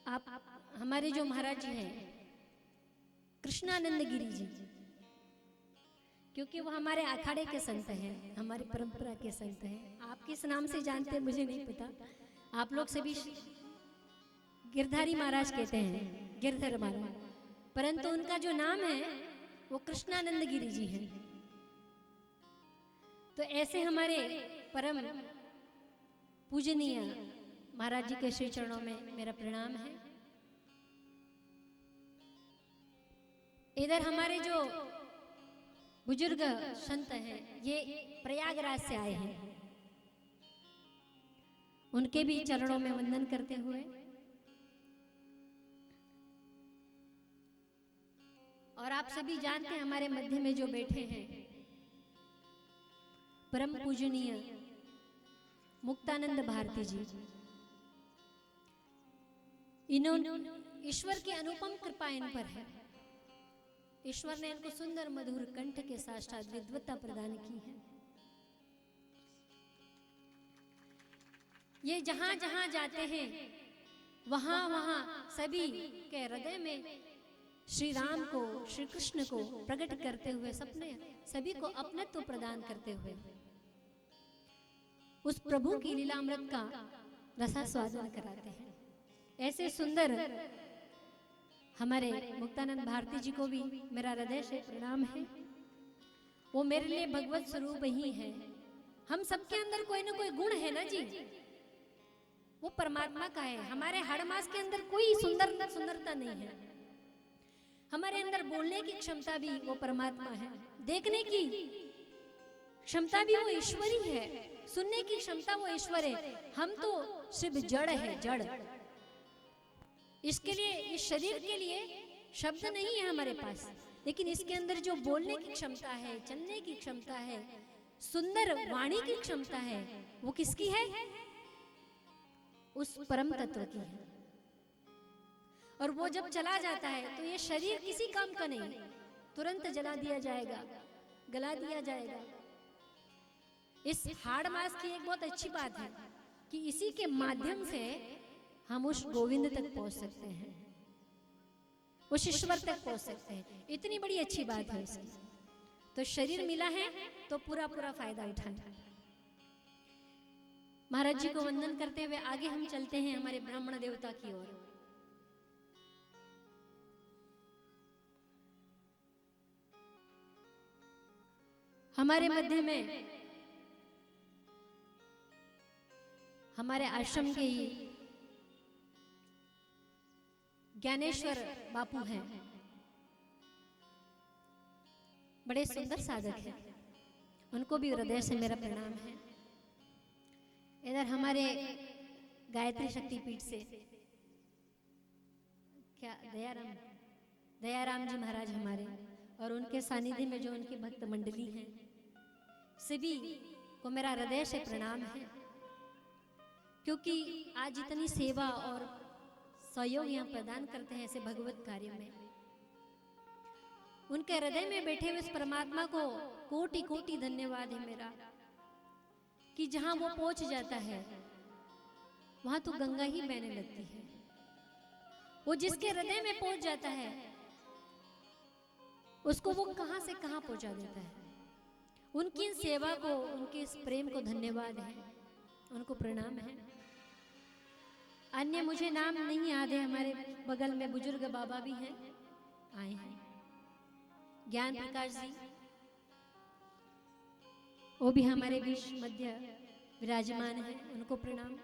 आप हमारे जो महाराज जी हैं कृष्णानंद गिरी जी, क्योंकि वो हमारे अखाड़े के संत हैं, हमारी परंपरा के संत हैं। आप किस नाम से जानते हैं मुझे नहीं पता, आप लोग सभी गिरधारी महाराज कहते हैं, गिरधर महाराज, परंतु उनका जो नाम है वो कृष्णानंद गिरी जी है। तो ऐसे हमारे परम पूजनीय महाराज जी के श्री चरणों में मेरा प्रणाम है। इधर हमारे जो बुजुर्ग संत हैं ये प्रयागराज से आए हैं, उनके भी चरणों में वंदन करते हुए और आप सभी जानते हैं हमारे मध्य में जो बैठे हैं परम पूजनीय मुक्तानंद भारती जी, इन्होंने ईश्वर की अनुपम कृपा इन पर है। ईश्वर ने इनको सुंदर मधुर कंठ के साथ साथ विद्वत्ता प्रदान की है। ये जहां जहां जाते हैं वहां वहां सभी के हृदय में श्री राम को, श्री कृष्ण को प्रकट करते हुए सभी को अपनत्व प्रदान करते हुए उस प्रभु की लीलामृत का रसास्वादन कराते हैं। ऐसे सुंदर हमारे मुक्तानंद भारती जी को भी मेरा हृदय से प्रणाम है। वो मेरे लिए भगवत स्वरूप ही है। हम सबके अंदर कोई ना कोई गुण है ना जी, वो परमात्मा का है। हमारे हाड़ मास के अंदर कोई सुंदरता नहीं है। हमारे अंदर बोलने की क्षमता भी वो परमात्मा है, देखने की क्षमता भी वो ईश्वर ही है, सुनने की क्षमता वो ईश्वर है। हम तो सिर्फ जड़ है, जड़। इसके लिए, इस शरीर के लिए शब्द नहीं है हमारे पास, लेकिन इसके अंदर जो बोलने की क्षमता है, चलने की क्षमता है, सुंदर वाणी की क्षमता है, वो किसकी है? उस परम तत्व की है। और वो जब चला जाता है तो ये शरीर किसी काम का नहीं, तुरंत जला दिया जाएगा, गला दिया जाएगा। इस हाड़ मास की एक बहुत अच्छी बात है कि इसी के माध्यम से हम उस गोविंद तक पहुंच सकते हैं, उस ईश्वर तक पहुंच सकते हैं। इतनी बड़ी अच्छी बात है इसकी। तो शरीर मिला है तो पूरा पूरा फायदा उठाना। महाराज जी को वंदन करते हुए आगे हम चलते हैं हमारे ब्राह्मण देवता की ओर। हमारे मध्य में हमारे आश्रम के ही ज्ञानेश्वर बापू हैं, बड़े सुंदर साधक हैं, उनको भी हृदय से मेरा प्रणाम है। इधर हमारे गायत्री शक्तिपीठ से क्या दयाराम जी महाराज हमारे, और उनके सानिध्य में जो उनकी भक्त मंडली है, सभी को मेरा हृदय से प्रणाम है। क्योंकि आज इतनी सेवा और सहयोग यहाँ प्रदान करते हैं ऐसे भगवत कार्य में, उनके हृदय में बैठे हुए इस परमात्मा को कोटि कोटि धन्यवाद है मेरा, कि जहां वो पहुंच जाता है वहां तो गंगा ही बहने लगती है। वो जिसके हृदय में पहुंच जाता है उसको वो कहां से कहां पहुंचा देता है। उनकी इन सेवा को, उनके इस प्रेम को धन्यवाद है, उनको प्रणाम है। अन्य मुझे नाम नहीं याद है। हमारे बगल में बुजुर्ग बाबा भी हैं, आए हैं, ज्ञान प्रकाश जी, वो भी हमारे बीच मध्य विराजमान है, उनको प्रणाम।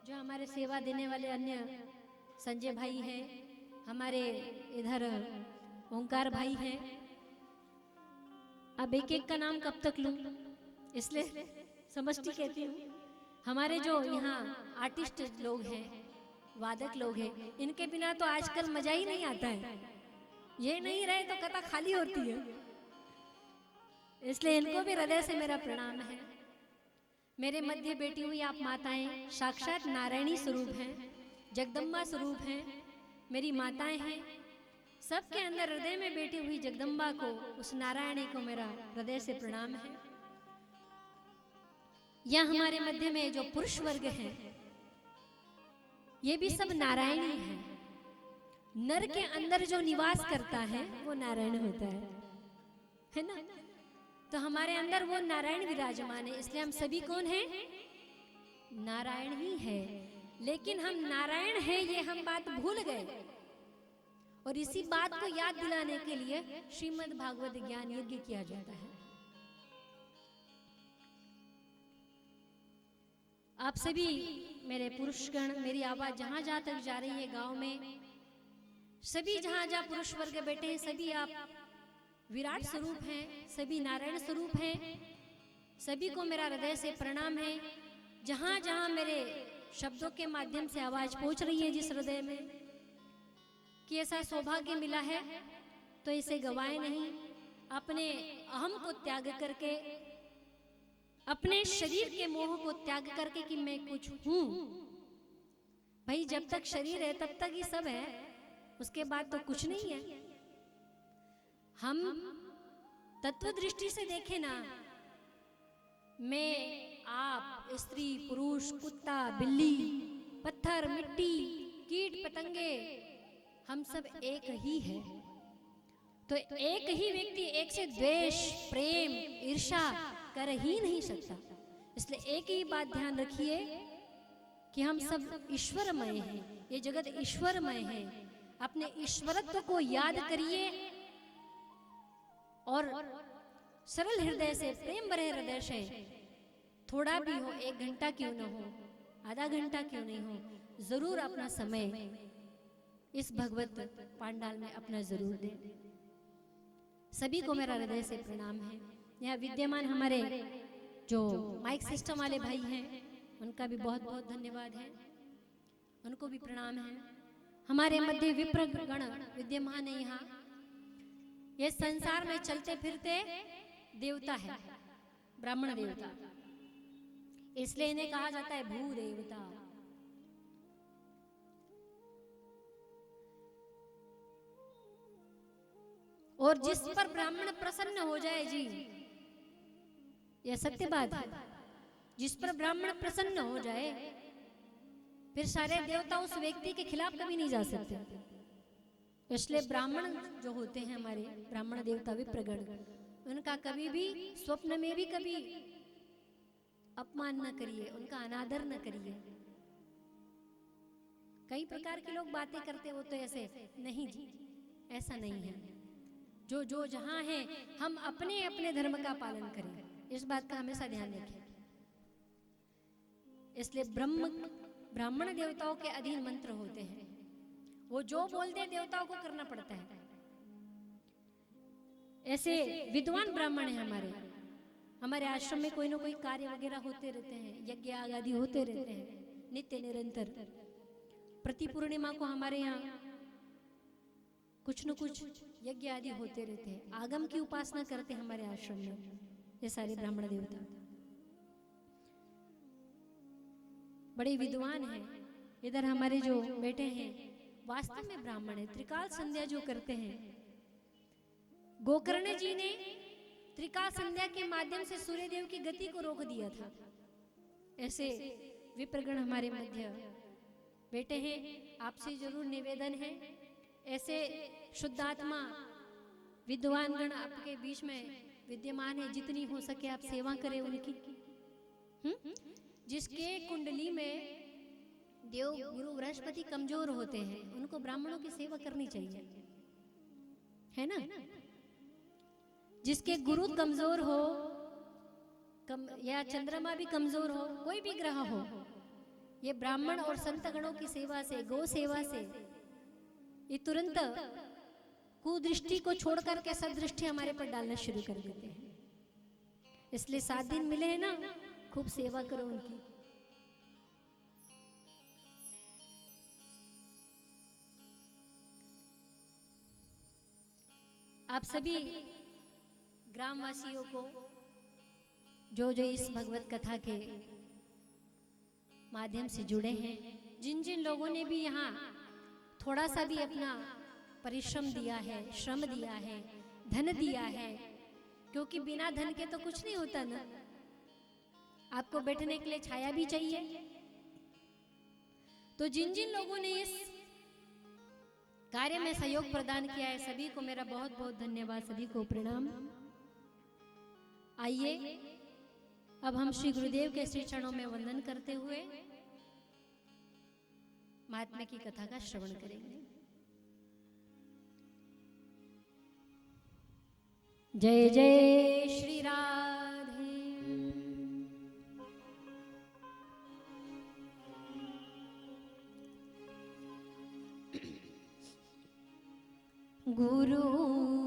जो हमारे सेवा देने वाले अन्य संजय भाई हैं, हमारे इधर ओंकार भाई हैं। अब एक एक का नाम कब तक लूं, इसलिए समष्टि कहती हूँ। हमारे जो यहाँ आर्टिस्ट लोग हैं, वादक लोग हैं, इनके बिना तो आजकल मजा ही नहीं आता है। ये नहीं रहे तो कथा खाली होती है, इसलिए इनको भी हृदय से मेरा प्रणाम है। मेरे मध्य बैठी हुई आप माताएं साक्षात नारायणी स्वरूप हैं, जगदम्बा स्वरूप हैं, मेरी माताएं हैं। सबके अंदर हृदय में बैठी हुई जगदम्बा को, उस नारायणी को मेरा हृदय से प्रणाम है। या हमारे मध्य में जो पुरुष वर्ग हैं, ये भी सब नारायणी है। नर के अंदर जो निवास करता है वो नारायण होता है ना। तो हमारे अंदर वो नारायण विराजमान है, इसलिए हम सभी कौन हैं? नारायण ही है। लेकिन हम नारायण हैं ये हम बात भूल गए, और इसी बात को याद दिलाने के लिए श्रीमद् भागवत ज्ञान यज्ञ किया जाता है। आप सभी मेरे पुरुषगण, मेरी आवाज जहां जहां तक जा रही है गांव में, सभी जहां जहां पुरुष वर्ग बैठे हैं, सभी आप विराट स्वरूप हैं, सभी नारायण स्वरूप हैं। सभी को मेरा हृदय से प्रणाम है। जहां जहां मेरे शब्दों के माध्यम से आवाज पहुंच रही है जिस हृदय में, कि ऐसा सौभाग्य मिला है तो इसे गवाए नहीं। अपने अहम को त्याग करके, अपने शरीर के मोह को त्याग करके कि मैं कुछ हूं। भाई जब तक शरीर है तब तक ही सब है, उसके बाद तो कुछ नहीं है। हम तत्व दृष्टि से देखें ना, मैं, आप, स्त्री, पुरुष, कुत्ता, बिल्ली, पत्थर, मिट्टी, कीट पतंगे, हम सब एक ही है। तो एक ही व्यक्ति एक से द्वेष, प्रेम, ईर्ष्या कर ही नहीं सकता। इसलिए एक ही बात ध्यान रखिए कि हम सब ईश्वरमय हैं, ये जगत ईश्वरमय है। अपने ईश्वरत्व को याद करिए और सरल हृदय से, प्रेम भरे हृदय से, थोड़ा भी हो, 1 घंटा क्यों न हो, आधा घंटा क्यों नहीं हो, जरूर अपना समय इस भगवत पांडाल में अपना जरूर दें। सभी को मेरा हृदय से प्रणाम है। यहाँ विद्यमान हमारे जो माइक सिस्टम वाले भाई हैं, उनका भी बहुत बहुत धन्यवाद है, उनको भी प्रणाम है। हमारे मध्य विप्र गण विद्यमान है यहाँ। ये संसार में चलते फिरते देवता है, ब्राह्मण देवता, इसलिए इन्हें कहा जाता है भू देवता। और जिस पर ब्राह्मण प्रसन्न हो जाए जी, यह सत्य बात है, जिस पर ब्राह्मण प्रसन्न हो जाए फिर सारे देवता उस व्यक्ति के खिलाफ कभी नहीं जा सकते। इसलिए ब्राह्मण जो होते हैं हमारे ब्राह्मण देवता विप्रगण, उनका कभी भी स्वप्न में भी कभी अपमान न करिए, उनका अनादर न करिए। कई प्रकार के लोग बातें करते, वो तो ऐसे नहीं जी, ऐसा नहीं है। जो जहां है हम अपने अपने धर्म का पालन करें, इस बात का हमेशा ध्यान रखें। इसलिए ब्राह्मण देवताओं के अधीन मंत्र होते हैं, वो जो बोलते हैं देवताओं को करना पड़ता है। ऐसे विद्वान ब्राह्मण है हमारे आश्रम में, कोई ना कोई कार्य वगैरह होते रहते हैं, यज्ञ आदि होते रहते हैं नित्य निरंतर। प्रति पूर्णिमा को हमारे यहाँ कुछ न कुछ यज्ञ आदि होते रहते हैं। आगम की उपासना करते हैं हमारे आश्रम में ये सारे ब्राह्मण देवता, बड़े विद्वान हैं। इधर हमारे जो बेटे हैं वास्तव में ब्राह्मण है, त्रिकाल संध्या जो करते हैं। गोकर्ण जी ने त्रिकाल संध्या के माध्यम से सूर्यदेव की गति को रोक दिया था। ऐसे विप्रगण हमारे मध्य बेटे हैं, आपसे जरूर निवेदन है, ऐसे शुद्धात्मा विद्वान गण आपके बीच में विद्यमान है, जितनी हो सके आप सेवा करें उनकी। जिसके कुंडली में देव गुरु बृहस्पति कमजोर होते हैं, उनको ब्राह्मणों की सेवा करनी चाहिए, है ना। जिसके गुरु कमजोर हो, या चंद्रमा भी कमजोर हो, कोई भी ग्रह हो, ये ब्राह्मण और संत गणों की सेवा से, गौ सेवा से, ये तुरंत कुदृष्टि को छोड़कर के सदृष्टि हमारे पर डालना शुरू कर देते हैं। इसलिए 7 दिन मिले हैं ना, खूब सेवा करो उनकी। आप सभी ग्रामवासियों को जो इस भगवत कथा के माध्यम से जुड़े हैं, जिन जिन लोगों ने भी यहाँ थोड़ा सा भी अपना परिश्रम दिया है, श्रम दिया है, धन दिया है, क्योंकि बिना धन के तो कुछ नहीं होता ना। आपको बैठने के लिए छाया भी चाहिए, तो जिन जिन लोगों ने इस कार्य में सहयोग प्रदान किया है सभी को मेरा बहुत बहुत धन्यवाद, सभी को प्रणाम। आइए अब हम श्री गुरुदेव के श्री चरणों में वंदन करते हुए महात्मा की कथा का श्रवण करेंगे। जय जय श्री राधे। गुरु